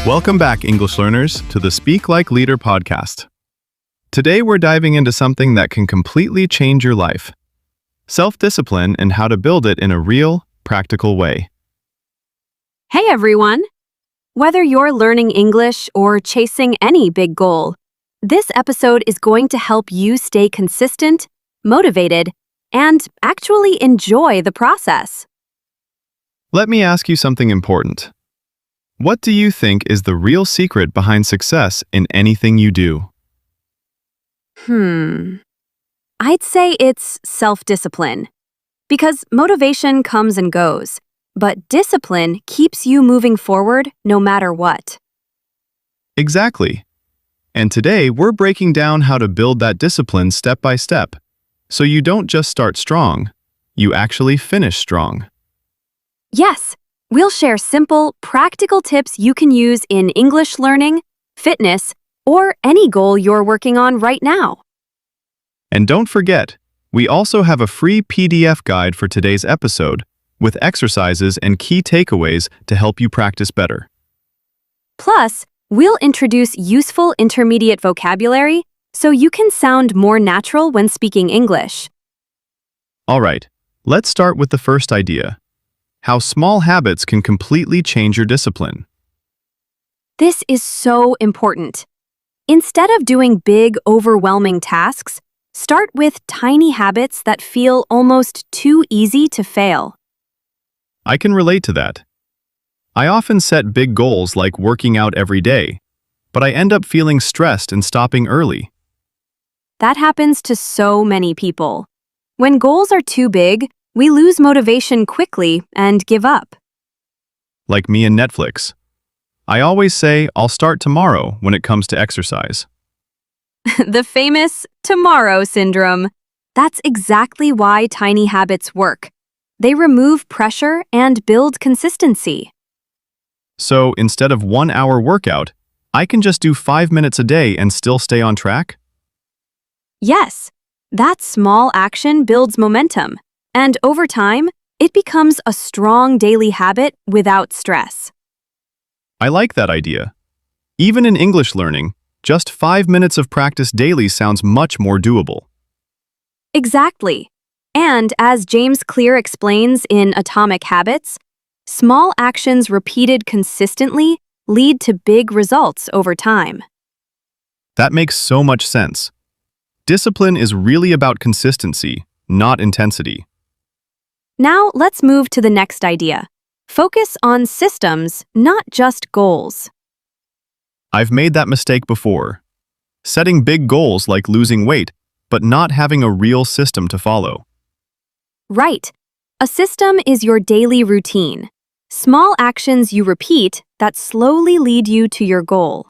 Welcome back, English learners, to the Speak Like Leader podcast. Today we're diving into something that can completely change your life: self-discipline and how to build it in a real, practical way. Hey everyone! Whether you're learning English or chasing any big goal, this episode is going to help you stay consistent, motivated, and actually enjoy the process. Let me ask you something important. What do you think is the real secret behind success in anything you do? I'd say it's self-discipline. Because motivation comes and goes, but discipline keeps you moving forward no matter what. Exactly. And today we're breaking down how to build that discipline step by step, so you don't just start strong, you actually finish strong. Yes, we'll share simple, practical tips you can use in English learning, fitness, or any goal you're working on right now. And don't forget, we also have a free PDF guide for today's episode with exercises and key takeaways to help you practice better. Plus, we'll introduce useful intermediate vocabulary so you can sound more natural when speaking English. All right, let's start with the first idea: how small habits can completely change your discipline. This is so important. Instead of doing big, overwhelming tasks, start with tiny habits that feel almost too easy to fail. I can relate to that. I often set big goals like working out every day, but I end up feeling stressed and stopping early. That happens to so many people. When goals are too big, we lose motivation quickly and give up. Like me and Netflix. I always say I'll start tomorrow when it comes to exercise. The famous tomorrow syndrome. That's exactly why tiny habits work. They remove pressure and build consistency. So instead of 1 hour workout, I can just do 5 minutes a day and still stay on track? Yes, that small action builds momentum, and over time, it becomes a strong daily habit without stress. I like that idea. Even in English learning, just 5 minutes of practice daily sounds much more doable. Exactly. And as James Clear explains in Atomic Habits, small actions repeated consistently lead to big results over time. That makes so much sense. Discipline is really about consistency, not intensity. Now let's move to the next idea. Focus on systems, not just goals. I've made that mistake before. Setting big goals like losing weight, but not having a real system to follow. Right. A system is your daily routine. Small actions you repeat that slowly lead you to your goal.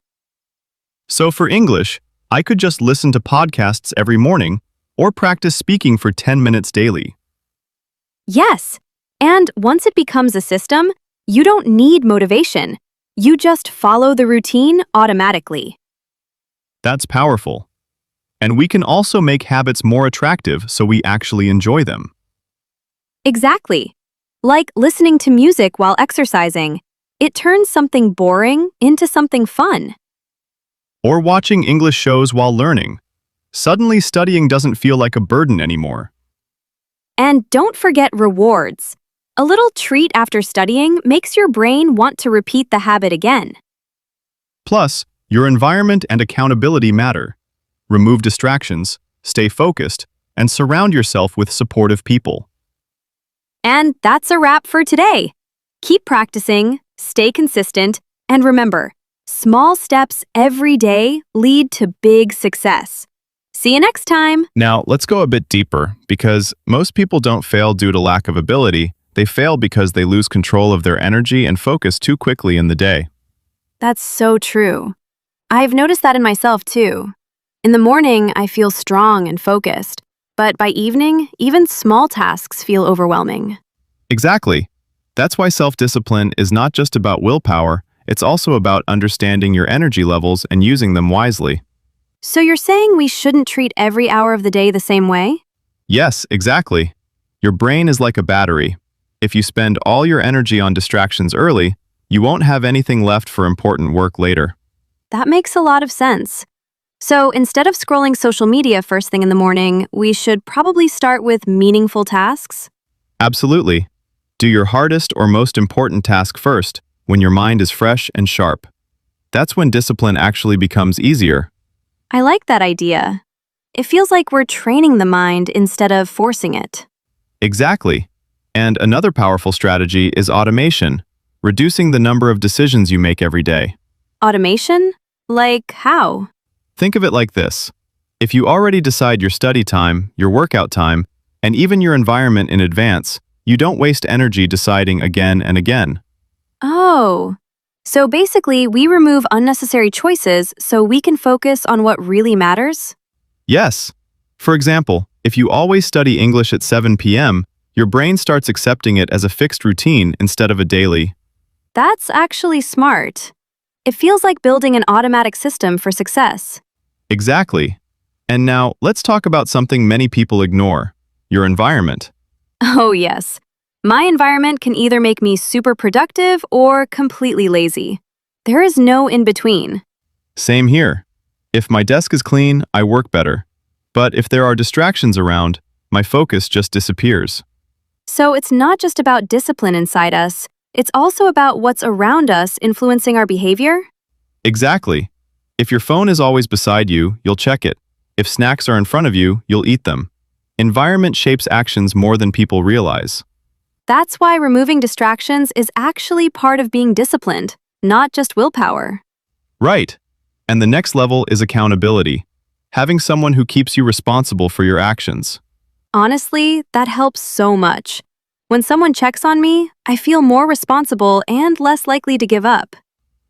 So for English, I could just listen to podcasts every morning or practice speaking for 10 minutes daily. Yes. And once it becomes a system, you don't need motivation. You just follow the routine automatically. That's powerful. And we can also make habits more attractive so we actually enjoy them. Exactly. Like listening to music while exercising. It turns something boring into something fun. Or watching English shows while learning. Suddenly studying doesn't feel like a burden anymore. And don't forget rewards. A little treat after studying makes your brain want to repeat the habit again. Plus, your environment and accountability matter. Remove distractions, stay focused, and surround yourself with supportive people. And that's a wrap for today. Keep practicing, stay consistent, and remember, small steps every day lead to big success. See you next time. Now, let's go a bit deeper, because most people don't fail due to lack of ability. They fail because they lose control of their energy and focus too quickly in the day. That's so true. I've noticed that in myself too. In the morning, I feel strong and focused, but by evening, even small tasks feel overwhelming. Exactly. That's why self-discipline is not just about willpower, it's also about understanding your energy levels and using them wisely. So you're saying we shouldn't treat every hour of the day the same way? Yes, exactly. Your brain is like a battery. If you spend all your energy on distractions early, you won't have anything left for important work later. That makes a lot of sense. So instead of scrolling social media first thing in the morning, we should probably start with meaningful tasks? Absolutely. Do your hardest or most important task first, when your mind is fresh and sharp. That's when discipline actually becomes easier. I like that idea. It feels like we're training the mind instead of forcing it. Exactly. And another powerful strategy is automation, reducing the number of decisions you make every day. Automation? Like how? Think of it like this. If you already decide your study time, your workout time, and even your environment in advance, you don't waste energy deciding again and again. Oh. So basically, we remove unnecessary choices so we can focus on what really matters? Yes. For example, if you always study English at 7 p.m., your brain starts accepting it as a fixed routine instead of a daily. That's actually smart. It feels like building an automatic system for success. Exactly. And now, let's talk about something many people ignore, your environment. Oh, yes. My environment can either make me super productive or completely lazy. There is no in between. Same here. If my desk is clean, I work better. But if there are distractions around, my focus just disappears. So it's not just about discipline inside us, it's also about what's around us influencing our behavior? Exactly. If your phone is always beside you, you'll check it. If snacks are in front of you, you'll eat them. Environment shapes actions more than people realize. That's why removing distractions is actually part of being disciplined, not just willpower. Right. And the next level is accountability. Having someone who keeps you responsible for your actions. Honestly, that helps so much. When someone checks on me, I feel more responsible and less likely to give up.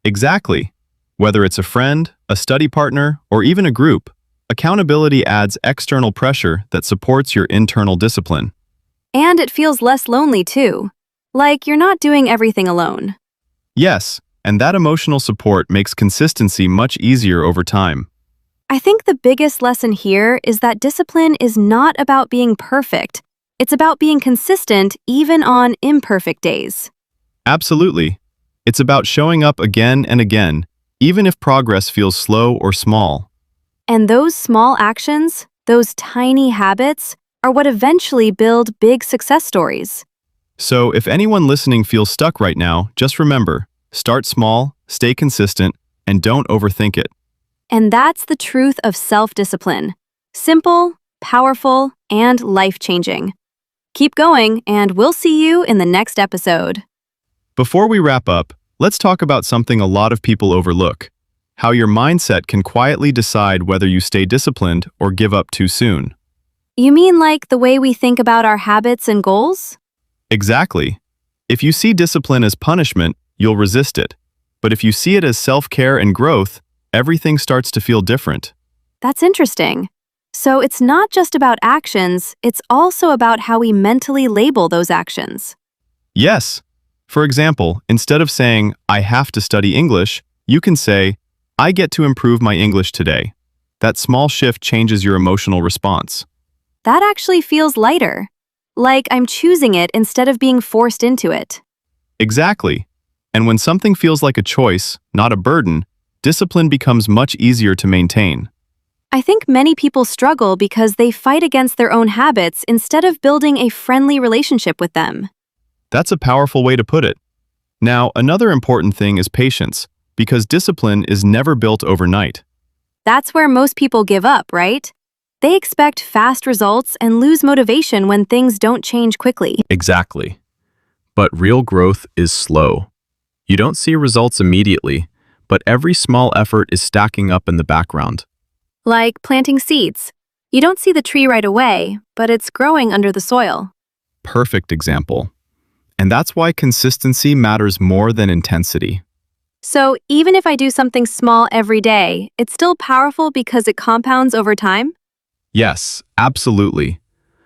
Exactly. Whether it's a friend, a study partner, or even a group, accountability adds external pressure that supports your internal discipline. And it feels less lonely too. Like you're not doing everything alone. Yes, and that emotional support makes consistency much easier over time. I think the biggest lesson here is that discipline is not about being perfect. It's about being consistent even on imperfect days. Absolutely. It's about showing up again and again, even if progress feels slow or small. And those small actions, those tiny habits, are what eventually build big success stories. So if anyone listening feels stuck right now, just remember, start small, stay consistent, and don't overthink it. And that's the truth of self-discipline. Simple, powerful, and life-changing. Keep going, and we'll see you in the next episode. Before we wrap up, let's talk about something a lot of people overlook: how your mindset can quietly decide whether you stay disciplined or give up too soon. You mean like the way we think about our habits and goals? Exactly. If you see discipline as punishment, you'll resist it. But if you see it as self-care and growth, everything starts to feel different. That's interesting. So it's not just about actions, it's also about how we mentally label those actions. Yes. For example, instead of saying, "I have to study English," you can say, "I get to improve my English today." That small shift changes your emotional response. That actually feels lighter. Like I'm choosing it instead of being forced into it. Exactly. And when something feels like a choice, not a burden, discipline becomes much easier to maintain. I think many people struggle because they fight against their own habits instead of building a friendly relationship with them. That's a powerful way to put it. Now, another important thing is patience, because discipline is never built overnight. That's where most people give up, right? They expect fast results and lose motivation when things don't change quickly. Exactly. But real growth is slow. You don't see results immediately, but every small effort is stacking up in the background. Like planting seeds. You don't see the tree right away, but it's growing under the soil. Perfect example. And that's why consistency matters more than intensity. So even if I do something small every day, it's still powerful because it compounds over time? Yes, absolutely.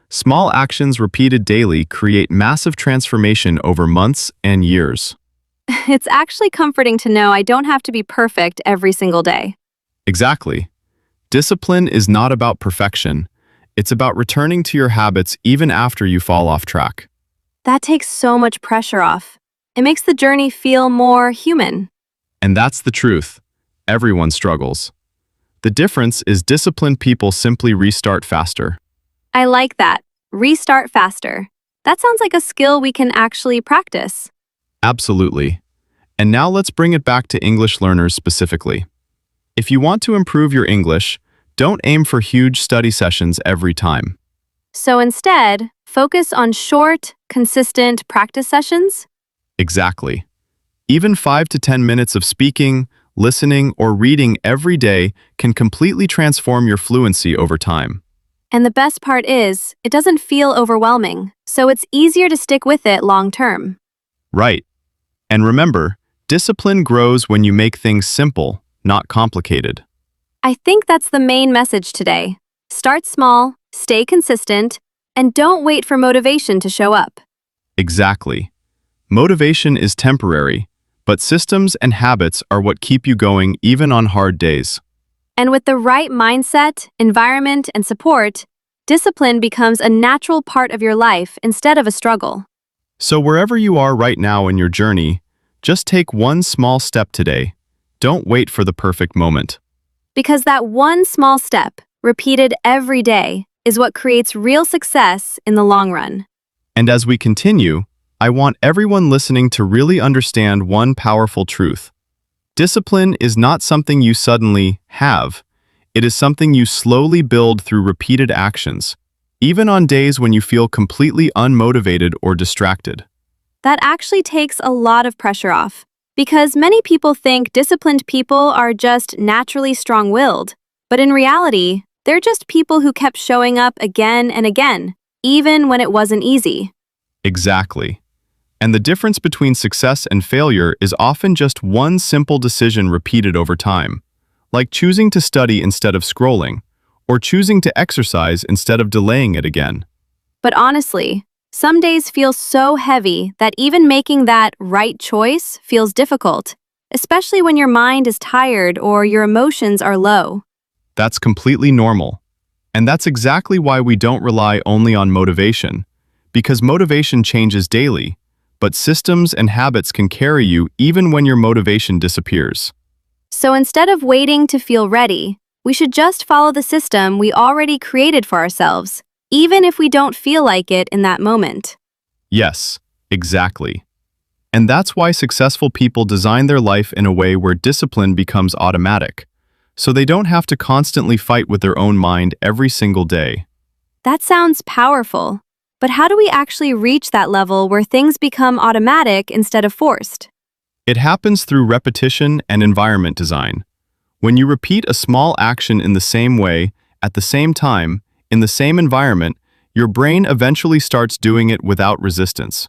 Small actions repeated daily create massive transformation over months and years. It's actually comforting to know I don't have to be perfect every single day. Exactly. Discipline is not about perfection. It's about returning to your habits even after you fall off track. That takes so much pressure off. It makes the journey feel more human. And that's the truth. Everyone struggles. The difference is disciplined people simply restart faster. I like that. Restart faster. That sounds like a skill we can actually practice. Absolutely. And now let's bring it back to English learners specifically. If you want to improve your English, don't aim for huge study sessions every time. So instead, focus on short, consistent practice sessions. Exactly. Even 5 to 10 minutes of speaking, listening, or reading every day can completely transform your fluency over time. And the best part is, it doesn't feel overwhelming, so it's easier to stick with it long term. Right. And remember, discipline grows when you make things simple, not complicated. I think that's the main message today. Start small, stay consistent, and don't wait for motivation to show up. Exactly. Motivation is temporary, but systems and habits are what keep you going even on hard days. And with the right mindset, environment, and support, discipline becomes a natural part of your life instead of a struggle. So wherever you are right now in your journey, just take one small step today. Don't wait for the perfect moment. Because that one small step, repeated every day, is what creates real success in the long run. And as we continue, I want everyone listening to really understand one powerful truth. Discipline is not something you suddenly have. It is something you slowly build through repeated actions, even on days when you feel completely unmotivated or distracted. That actually takes a lot of pressure off, because many people think disciplined people are just naturally strong-willed, but in reality, they're just people who kept showing up again and again, even when it wasn't easy. Exactly. And the difference between success and failure is often just one simple decision repeated over time, like choosing to study instead of scrolling, or choosing to exercise instead of delaying it again. But honestly, some days feel so heavy that even making that right choice feels difficult, especially when your mind is tired or your emotions are low. That's completely normal. And that's exactly why we don't rely only on motivation, because motivation changes daily, but systems and habits can carry you even when your motivation disappears. So instead of waiting to feel ready, we should just follow the system we already created for ourselves, even if we don't feel like it in that moment. Yes, exactly. And that's why successful people design their life in a way where discipline becomes automatic, so they don't have to constantly fight with their own mind every single day. That sounds powerful, but how do we actually reach that level where things become automatic instead of forced? It happens through repetition and environment design. When you repeat a small action in the same way, at the same time, in the same environment, your brain eventually starts doing it without resistance.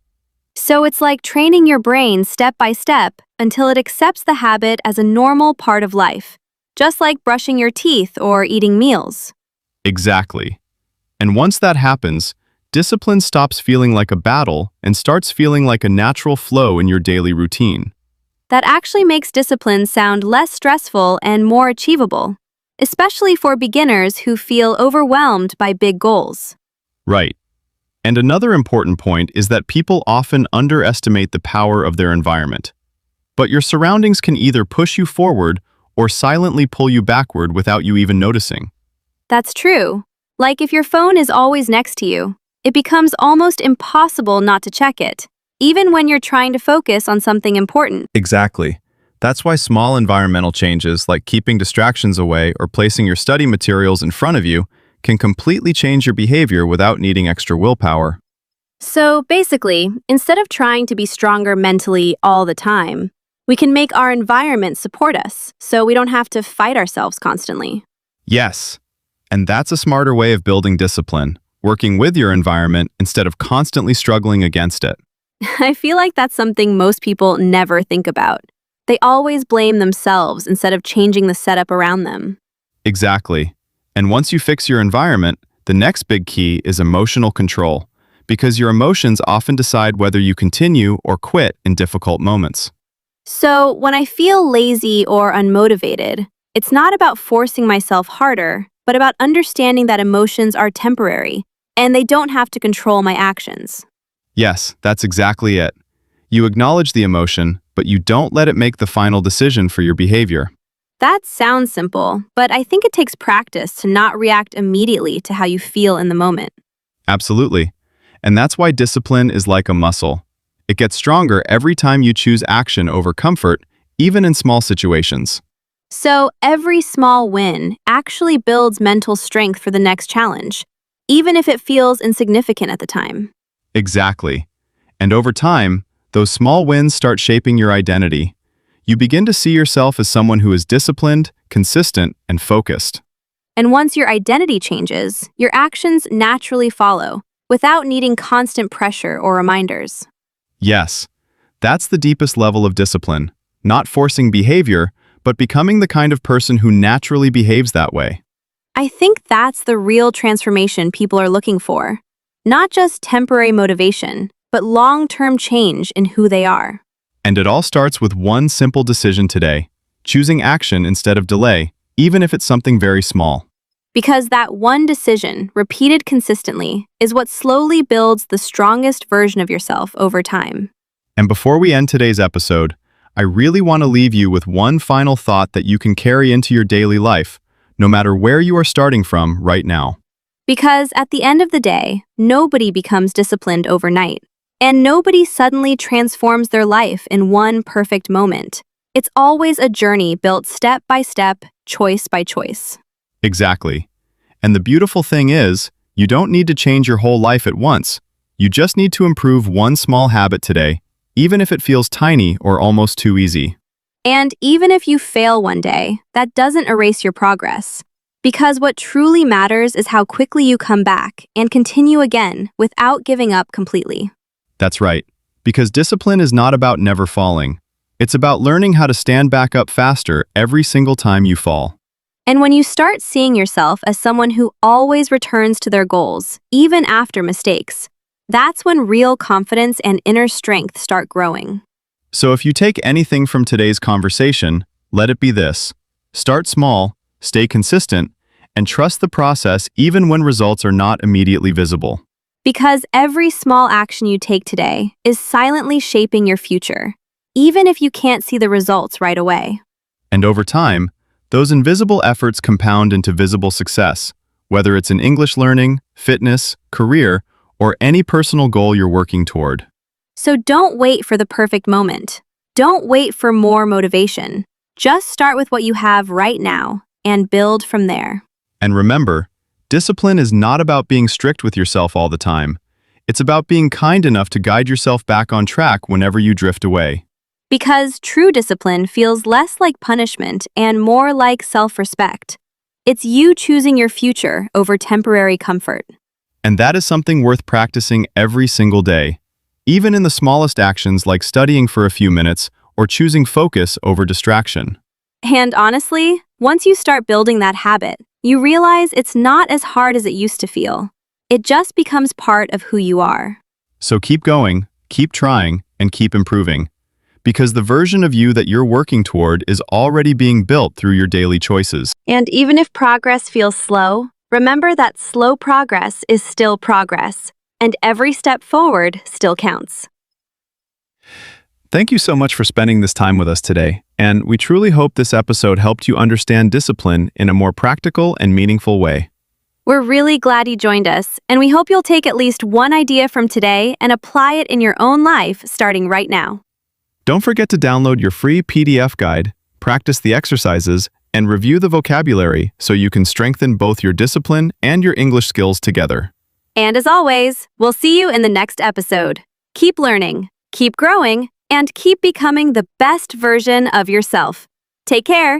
So it's like training your brain step by step until it accepts the habit as a normal part of life, just like brushing your teeth or eating meals. Exactly. And once that happens, discipline stops feeling like a battle and starts feeling like a natural flow in your daily routine. That actually makes discipline sound less stressful and more achievable, especially for beginners who feel overwhelmed by big goals. Right. And another important point is that people often underestimate the power of their environment. But your surroundings can either push you forward or silently pull you backward without you even noticing. That's true. Like if your phone is always next to you, it becomes almost impossible not to check it, even when you're trying to focus on something important. Exactly. That's why small environmental changes like keeping distractions away or placing your study materials in front of you can completely change your behavior without needing extra willpower. So basically, instead of trying to be stronger mentally all the time, we can make our environment support us so we don't have to fight ourselves constantly. Yes. And that's a smarter way of building discipline, working with your environment instead of constantly struggling against it. I feel like that's something most people never think about. They always blame themselves instead of changing the setup around them. Exactly. And once you fix your environment, the next big key is emotional control, because your emotions often decide whether you continue or quit in difficult moments. So when I feel lazy or unmotivated, it's not about forcing myself harder, but about understanding that emotions are temporary and they don't have to control my actions. Yes, that's exactly it. You acknowledge the emotion, but you don't let it make the final decision for your behavior. That sounds simple, but I think it takes practice to not react immediately to how you feel in the moment. Absolutely. And that's why discipline is like a muscle. It gets stronger every time you choose action over comfort, even in small situations. So every small win actually builds mental strength for the next challenge, even if it feels insignificant at the time. Exactly. And over time, those small wins start shaping your identity. You begin to see yourself as someone who is disciplined, consistent, and focused. And once your identity changes, your actions naturally follow, without needing constant pressure or reminders. Yes, that's the deepest level of discipline, not forcing behavior, but becoming the kind of person who naturally behaves that way. I think that's the real transformation people are looking for. Not just temporary motivation, but long-term change in who they are. And it all starts with one simple decision today, choosing action instead of delay, even if it's something very small. Because that one decision, repeated consistently, is what slowly builds the strongest version of yourself over time. And before we end today's episode, I really want to leave you with one final thought that you can carry into your daily life, no matter where you are starting from right now. Because at the end of the day, nobody becomes disciplined overnight. And nobody suddenly transforms their life in one perfect moment. It's always a journey built step by step, choice by choice. Exactly. And the beautiful thing is, you don't need to change your whole life at once. You just need to improve one small habit today, even if it feels tiny or almost too easy. And even if you fail one day, that doesn't erase your progress. Because what truly matters is how quickly you come back and continue again without giving up completely. That's right. Because discipline is not about never falling. It's about learning how to stand back up faster every single time you fall. And when you start seeing yourself as someone who always returns to their goals, even after mistakes, that's when real confidence and inner strength start growing. So if you take anything from today's conversation, let it be this. Start small, stay consistent, and trust the process even when results are not immediately visible. Because every small action you take today is silently shaping your future, even if you can't see the results right away. And over time, those invisible efforts compound into visible success, whether it's in English learning, fitness, career, or any personal goal you're working toward. So don't wait for the perfect moment. Don't wait for more motivation. Just start with what you have right now and build from there. And remember, discipline is not about being strict with yourself all the time. It's about being kind enough to guide yourself back on track whenever you drift away. Because true discipline feels less like punishment and more like self-respect. It's you choosing your future over temporary comfort. And that is something worth practicing every single day, even in the smallest actions like studying for a few minutes or choosing focus over distraction. And honestly, once you start building that habit, you realize it's not as hard as it used to feel. It just becomes part of who you are. So keep going, keep trying, and keep improving. Because the version of you that you're working toward is already being built through your daily choices. And even if progress feels slow, remember that slow progress is still progress, and every step forward still counts. Thank you so much for spending this time with us today, and we truly hope this episode helped you understand discipline in a more practical and meaningful way. We're really glad you joined us, and we hope you'll take at least one idea from today and apply it in your own life starting right now. Don't forget to download your free PDF guide, practice the exercises, and review the vocabulary so you can strengthen both your discipline and your English skills together. And as always, we'll see you in the next episode. Keep learning, keep growing, and keep becoming the best version of yourself. Take care.